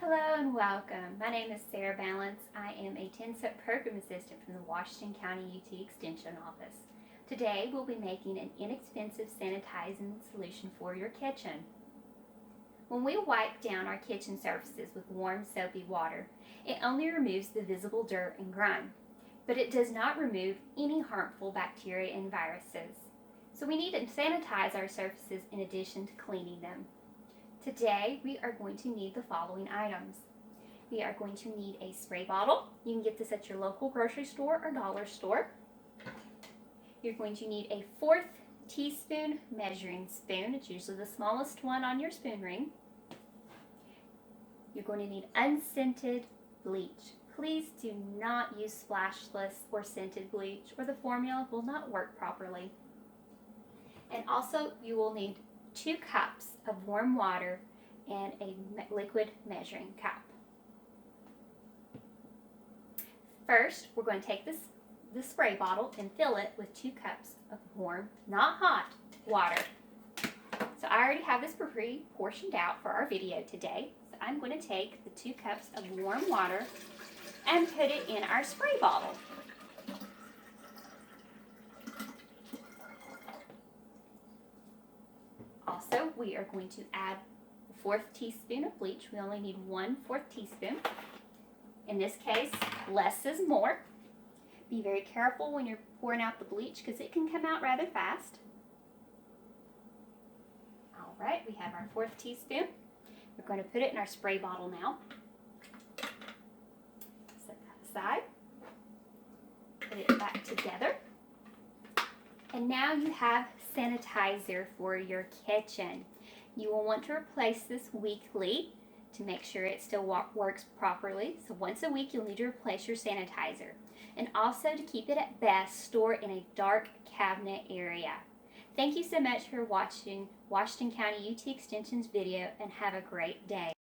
Hello and welcome. My name is Sarah Balance. I am a 10-step program assistant from the Washington County UT Extension Office. Today we'll be making an inexpensive sanitizing solution for your kitchen. When we wipe down our kitchen surfaces with warm soapy water, it only removes the visible dirt and grime, but it does not remove any harmful bacteria and viruses. So we need to sanitize our surfaces in addition to cleaning them. Today, we are going to need the following items. We are going to need a spray bottle. You can get this at your local grocery store or dollar store. You're going to need a 1/4 teaspoon measuring spoon. It's usually the smallest one on your spoon ring. You're going to need unscented bleach. Please do not use splashless or scented bleach, or the formula will not work properly. And also, you will need 2 cups of warm water and a liquid measuring cup. First, we're going to take this spray bottle and fill it with 2 cups of warm, not hot, water. So I already have this pre-portioned out for our video today. So I'm going to take the 2 cups of warm water and put it in our spray bottle. Also, we are going to add a 1/4 teaspoon of bleach. We only need 1/4 teaspoon. In this case, less is more. Be very careful when you're pouring out the bleach because it can come out rather fast. All right, we have our 1/4 teaspoon. We're going to put it in our spray bottle now. Set that aside. Put it back together. And now you have sanitizer for your kitchen. You will want to replace this weekly to make sure it still works properly. So once a week you'll need to replace your sanitizer. And also, to keep it at best, store it in a dark cabinet area. Thank you so much for watching Washington County UT Extension's video, and have a great day.